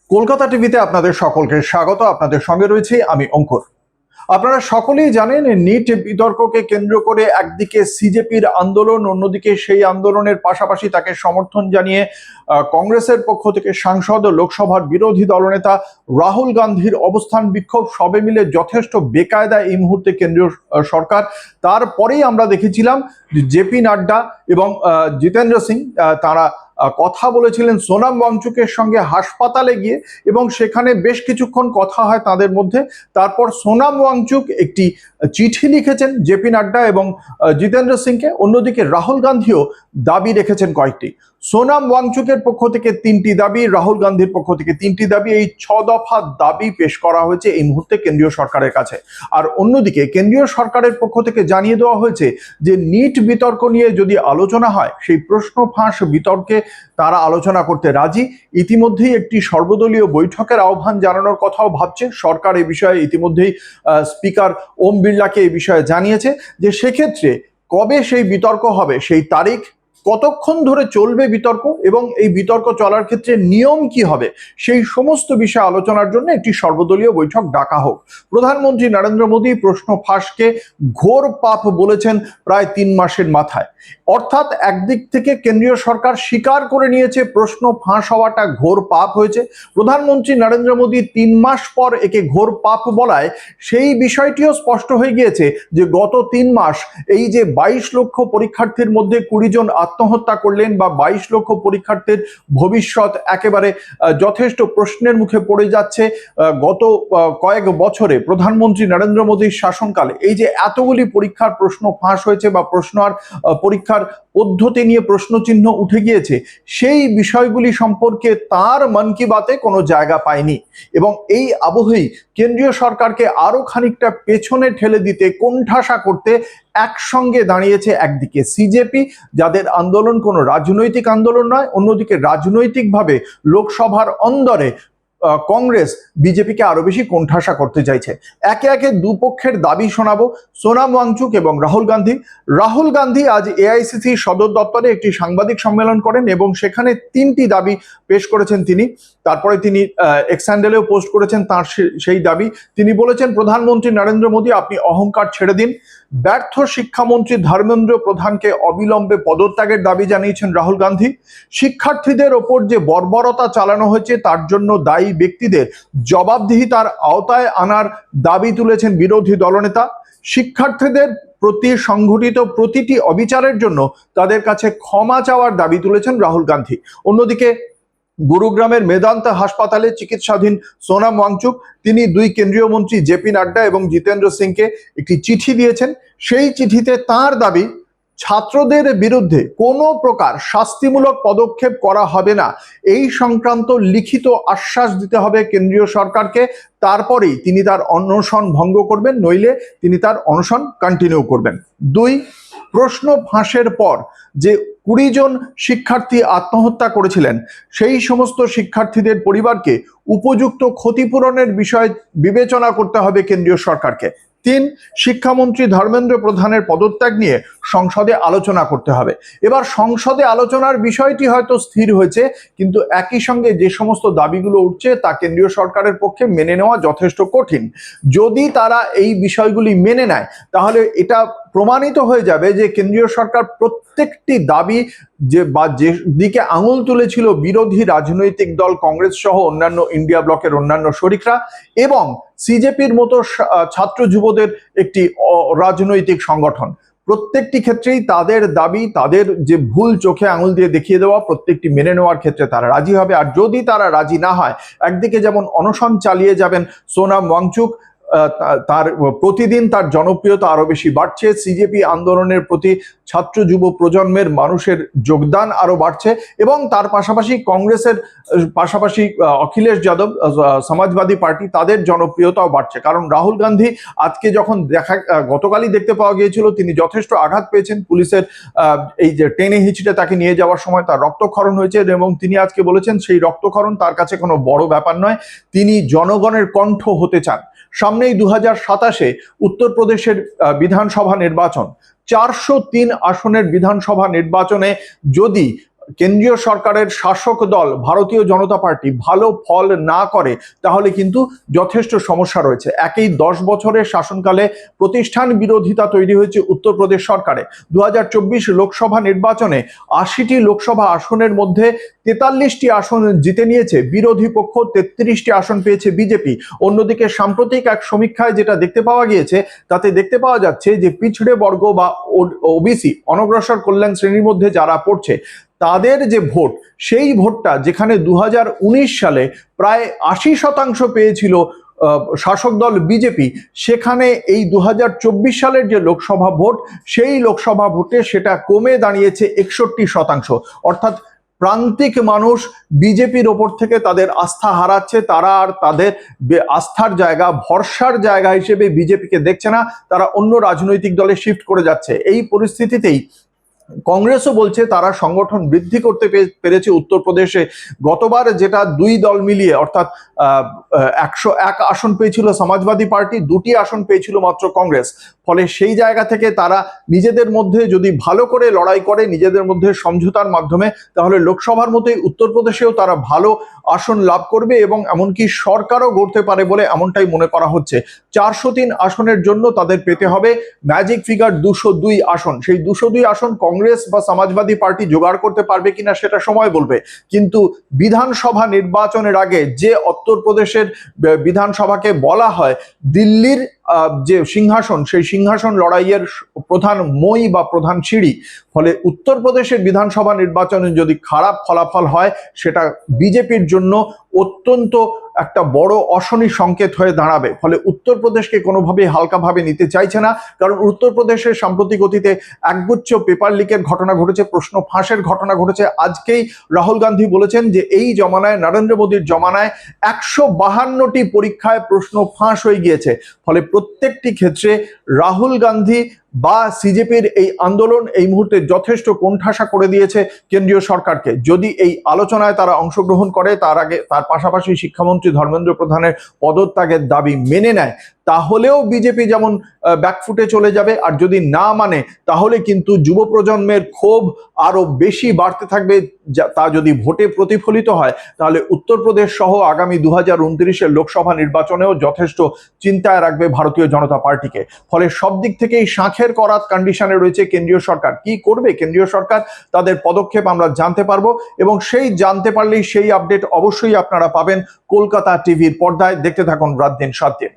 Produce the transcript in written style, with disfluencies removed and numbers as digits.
কলকাতা টিভিতে আপনাদের সকলকে স্বাগত। আপনাদের সঙ্গে রয়েছি আমি অঙ্কুর। আপনারা সকলেই জানেন, নিট বিতর্ককে কেন্দ্র করে একদিকে সিজেপির আন্দোলন, অন্যদিকে সেই আন্দোলনের পাশাপাশি তাকে সমর্থন জানিয়ে কংগ্রেসের পক্ষ থেকে সাংসদ ও লোকসভার বিরোধী দলনেতা রাহুল গান্ধীর অবস্থান বিক্ষোভ, সবে মিলে যথেষ্ট বেকায়দা এই মুহূর্তে কেন্দ্রীয় সরকার। তারপরেই আমরা দেখেছিলাম জেপি নাড্ডা এবং জিতেন্দ্র সিং তারা কথা বলেছিলেন সোনাম ওয়াংচুকের সঙ্গে হাসপাতালে গিয়ে, এবং সেখানে বেশ কিছুক্ষণ কথা হয় তাদের মধ্যে। তারপর সোনাম ওয়াংচুক একটি চিঠি লিখেছেন জেপি নাড্ডা এবং জিতেন্দ্র সিংকে। অন্যদিকে রাহুল গান্ধীও দাবি রেখেছেন কয়েকটি। সোনাম ওয়াংচুকের পক্ষ থেকে 3টি দাবি, রাহুল গান্ধীর পক্ষ থেকে 3টি দাবি, এই 6 দফা দাবি পেশ করা হয়েছে এই মুহূর্তে কেন্দ্রীয় সরকারের কাছে। আর অন্যদিকে কেন্দ্রীয় সরকারের পক্ষ থেকে জানিয়ে দেওয়া হয়েছে যে নিট বিতর্ক নিয়ে যদি আলোচনা হয়, সেই প্রশ্ন ফাঁস বিতর্কে তারা আলোচনা করতে রাজি। ইতিমধ্যেই একটি সর্বদলীয় বৈঠকের আহ্বান জানানোর কথাও ভাবছে সরকার। এই বিষয়ে ইতিমধ্যেই স্পিকার ওম বিড়লাকে এই বিষয়ে জানিয়েছে যে সেক্ষেত্রে কবে সেই বিতর্ক হবে, সেই তারিখ, কতক্ষণ ধরে চলবে বিতর্ক, এবং এই বিতর্ক চলার ক্ষেত্রে নিয়ম কি হবে, সেই সমস্ত বিষয় আলোচনার জন্য একটি সর্বদলীয় বৈঠক ডাকা হোক। প্রধানমন্ত্রী নরেন্দ্র মোদী প্রশ্ন ফাঁসকে ঘোর পাপ বলেছেন প্রায় 3 মাসের মাথায়। অর্থাৎ একদিক থেকে কেন্দ্রীয় সরকার স্বীকার করে নিয়েছে প্রশ্ন ফাঁস হওয়াটা ঘোর পাপ হয়েছে। প্রধানমন্ত্রী নরেন্দ্র মোদী 3 মাস পর একে ঘোর পাপ বলায় সেই বিষয়টিও স্পষ্ট হয়ে গিয়েছে যে গত 3 মাস এই যে 22 লক্ষ পরীক্ষার্থীর মধ্যে 20 জন আত্মহত্যা করলেন, বা 22 লক্ষ পরীক্ষার্থীর ভবিষ্যৎ একেবারে যথেষ্ট প্রশ্নের মুখে পড়ে যাচ্ছে। গত কয়েক বছরে প্রধানমন্ত্রী নরেন্দ্র মোদীর শাসনকালে এই যে এতগুলি পরীক্ষার প্রশ্ন ফাঁস হয়েছে, বা প্রশ্ন আর পরীক্ষার পদ্ধতি নিয়ে প্রশ্নচিহ্ন উঠে গিয়েছে, সেই বিষয়গুলি সম্পর্কে তার মন কি বাতে কোনো জায়গা পায়নি। এবং এই আবহেই কেন্দ্রীয় সরকারকে আরো খানিকটা পেছনে ঠেলে দিতে, কোণঠাসা করতে একসঙ্গে দাঁড়িয়েছে একদিকে সিজেপি, যাদের আন্দোলন কোনো রাজনৈতিক আন্দোলন নয়, অন্যদিকে রাজনৈতিকভাবে লোকসভার অন্দরে কংগ্রেস বিজেপিকে আরো বেশি কোণঠাসা করতে চাইছে। একে একে দুপক্ষের দাবি শোনাবো। সোনাম ওয়াংচুক এবং রাহুল গান্ধী আজ এআইসিসি সদর দপ্তরে একটি সাংবাদিক সম্মেলন করেন এবং সেখানে 3টি দাবি পেশ করেছেন তিনি। তারপরে তিনি এক্স হ্যান্ডেলেও পোস্ট করেছেন তার সেই দাবি। তিনি বলেছেন, প্রধানমন্ত্রী নরেন্দ্র মোদী, আপনি অহংকার ছেড়ে দিন। ব্যর্থ শিক্ষামন্ত্রী ধর্মেন্দ্র প্রধানকে অবিলম্বে পদত্যাগের দাবি জানিয়েছেন রাহুল গান্ধী। শিক্ষার্থীদের ওপর যে বর্বরতা চালানো হয়েছে তার জন্য দায়ী ব্যক্তিদের জবাবদিহিতার আওতায় আনার দাবি তুলেছেন বিরোধী দলনেতা। শিক্ষার্থীদের প্রতি সংঘটিত প্রতিটি অবিচারের জন্য তাদের কাছে ক্ষমা চাওয়ার দাবি তুলেছেন রাহুল গান্ধী। অন্যদিকে গুরুগ্রামের মেদান্তা হাসপাতালে চিকিৎসাধীন সোনাম ওয়াংচুক, তিনি 2 কেন্দ্রীয় মন্ত্রী জেপি নাড্ডা এবং জিতেন্দ্র সিংকে একটি চিঠি দিয়েছেন। সেই চিঠিতে তার দাবি, ছাত্রদের বিরুদ্ধে কোনো প্রকার শাস্তিমূলক পদক্ষেপ করা হবে না, এই সংক্রান্ত লিখিত আশ্বাস দিতে হবে কেন্দ্রীয় সরকারকে। তারপরেই তিনি তার অনশন ভঙ্গ করবেন, নইলে তিনি তার অনশন কন্টিনিউ করবেন। 2, প্রশ্ন ফাঁসের পর যে 20 জন শিক্ষার্থী আত্মহত্যা করেছিলেন, সেই সমস্ত শিক্ষার্থীদের পরিবারকে উপযুক্ত ক্ষতিপূরণের বিষয় বিবেচনা করতে হবে কেন্দ্রীয় সরকারকে। 3, শিক্ষামন্ত্রী ধর্মেন্দ্র প্রধানের পদত্যাগ নিয়ে সংসদে আলোচনা করতে হবে। এবার সংসদে আলোচনার বিষয়টি হয়তো স্থির হয়েছে, কিন্তু একই সঙ্গে যে সমস্ত দাবিগুলো উঠছে তা কেন্দ্রীয় সরকারের পক্ষে মেনে নেওয়া যথেষ্ট কঠিন। যদি তারা এই বিষয়গুলি মেনে নেয়, তাহলে এটা প্রমাণিত হয়ে যাবে যে কেন্দ্রীয় সরকার প্রত্যেকটি দাবি যে দিকে আঙুল তুলেছিল বিরোধী রাজনৈতিক দল কংগ্রেস সহ অন্যান্য ইন্ডিয়া ব্লকের অন্যান্য শরিকরা, এবং সিজেপির মতো ছাত্র যুবদের একটি রাজনৈতিক সংগঠন, প্রত্যেকটি ক্ষেত্রেই তাদের দাবি, তাদের যে ভুল চোখে আঙুল দিয়ে দেখিয়ে দেওয়া, প্রত্যেকটি মেনে নেওয়ার ক্ষেত্রে তারা রাজি হবে। আর যদি তারা রাজি না হয়, একদিকে যেমন অনশন চালিয়ে যাবেন সোনাম ওয়াংচুক, তার প্রতিদিন তার জনপ্রিয়তা আরো বেশি বাড়ছে, সিজেপি আন্দোলনের প্রতি ছাত্র যুব প্রজন্মের মানুষের যোগদান আরো বাড়ছে, এবং তার পাশাপাশি কংগ্রেসের পাশাপাশি অখিলেশ যাদব সমাজবাদী পার্টি, তাদের জনপ্রিয়তাও বাড়ছে। কারণ রাহুল গান্ধী আজকে যখন গতকালই দেখতে পাওয়া গিয়েছিল তিনি যথেষ্ট আঘাত পেয়েছেন, পুলিশের এই যে টেনে হিঁচড়ে তাকে নিয়ে যাওয়ার সময় তার রক্তক্ষরণ হয়েছে, এবং তিনি আজকে বলেছেন সেই রক্তক্ষরণ তার কাছে কোনো বড় ব্যাপার নয়, তিনি জনগণের কণ্ঠ হতে চান। সামনেই 2027-এ উত্তরপ্রদেশের বিধানসভা নির্বাচন, 403 আসনের বিধানসভা নির্বাচনে যদি কেন্দ্রীয় সরকারের শাসক দল ভারতীয় জনতা পার্টি ভালো ফল না করে তাহলে কিন্তু যথেষ্ট সমস্যা রয়েছে। একই 10 বছরের শাসনকালে প্রতিষ্ঠান বিরোধিতা তৈরি হয়েছে উত্তরপ্রদেশ সরকারে। 2024 লোকসভা নির্বাচনে 80টি লোকসভা আসনের মধ্যে 43টি আসন জিতে নিয়েছে বিরোধী পক্ষ, 33টি আসন পেয়েছে বিজেপি। অন্যদিকে সাম্প্রতিক এক সমীক্ষায় যেটা দেখতে পাওয়া গিয়েছে তাতে দেখতে পাওয়া যাচ্ছে যে পিছড়ে বর্গ বা ওবিসি অনগ্রসর কল্যাণ শ্রেণীর মধ্যে যারা পড়ছে তাদের যে ভোট, সেই ভোটটা যেখানে 2019 সালে প্রায় 80% পেয়েছিল শাসক দল বিজেপি, সেখানে এই 2024 সালের যে লোকসভা ভোট, সেই লোকসভা ভোটে সেটা কমে দাঁড়িয়েছে 61%। অর্থাৎ প্রান্তিক মানুষ বিজেপির ওপর থেকে তাদের আস্থা হারাচ্ছে, তারা আর তাদের আস্থার জায়গা, ভরসার জায়গা হিসেবে বিজেপিকে দেখছে না, তারা অন্য রাজনৈতিক দলে শিফট করে যাচ্ছে। এই পরিস্থিতিতেই কংগ্রেসও বলছে তারা সংগঠন বৃদ্ধি করতে পেরেছে উত্তরপ্রদেশে। গতবার যেটা দুই দল মিলিয়ে অর্থাৎ 101 আসন পেয়েছিল সমাজবাদী পার্টি, 2টি আসন পেয়েছিল মাত্র কংগ্রেস। ফলে সেই জায়গা থেকে তারা নিজেদের মধ্যে যদি ভালো করে লড়াই করে, নিজেদের মধ্যে সমঝোতার মাধ্যমে, তাহলে লোকসভার মতোই উত্তরপ্রদেশেও তারা ভালো আসন লাভ করবে এবং এমনকি সরকারও গড়তে পারে বলে এমনটাই মনে করা হচ্ছে। 403 আসনের জন্য তাদের পেতে হবে ম্যাজিক ফিগার 202 আসন। সেই 202 আসন কংগ্রেস বা সমাজবাদী পার্টি জোগাড় করতে পারবে কিনা সেটা সময় বলবে। কিন্তু বিধানসভা নির্বাচনের আগে যে উত্তরপ্রদেশের বিধানসভাকে বলা হয় দিল্লির যে সিংহাসন, সেই সিংহাসন লড়াইয়ের প্রধান মই বা প্রধান সিঁড়ি, ফলে উত্তরপ্রদেশের বিধানসভা নির্বাচনে যদি খারাপ ফলাফল হয় সেটা বিজেপির জন্য অত্যন্ত একটা বড় অশনি সংকেত হয়ে দাঁড়াবে। ফলে উত্তরপ্রদেশকে কোনোভাবেই হালকাভাবে নিতে চাইছে না, কারণ উত্তরপ্রদেশের সাম্প্রতিক অতীতে একগুচ্ছ পেপার লিকের ঘটনা ঘটেছে, প্রশ্ন ফাঁসের ঘটনা ঘটেছে। আজকেই রাহুল গান্ধী বলেছেন যে এই জমানায়, নরেন্দ্র মোদীর জমানায় 152টি পরীক্ষায় প্রশ্ন ফাঁস হয়ে গিয়েছে। ফলে প্রত্যেকটি ক্ষেত্রে রাহুল গান্ধী বা সিজেপির এই আন্দোলন এই মুহূর্তে যথেষ্ট কোণঠাসা করে দিয়েছে কেন্দ্রীয় সরকারকে। যদি এই আলোচনায় তারা অংশগ্রহণ করে, তার পাশাপাশি শিক্ষামন্ত্রী ধর্মেন্দ্র প্রধানের পদত্যাগের দাবি মেনে নেয়, তাহলেও বিজেপি যেমন ব্যাকফুটে চলে যাবে। আর যদি না মানে তাহলে কিন্তু যুব প্রজন্মের ক্ষোভ আরো বেশি বাড়তে থাকবে। তা যদি ভোটে প্রতিফলিত হয় তাহলে উত্তরপ্রদেশ সহ আগামী 2029-এর লোকসভা নির্বাচনেও যথেষ্ট চিন্তায় রাখবে ভারতীয় জনতা পার্টিকে। ফলে সব দিক থেকেই শাঁখের করাত কন্ডিশনে রয়েছে কেন্দ্রীয় সরকার। কি করবে কেন্দ্রীয় সরকার, তাদের পদক্ষেপ আমরা জানতে পারবো এবং সেই জানতে পারলেই সেই আপডেট অবশ্যই আপনারা পাবেন কলকাতা টিভির পর্দায়। দেখতে থাকুন রাত দিন 7 দিন।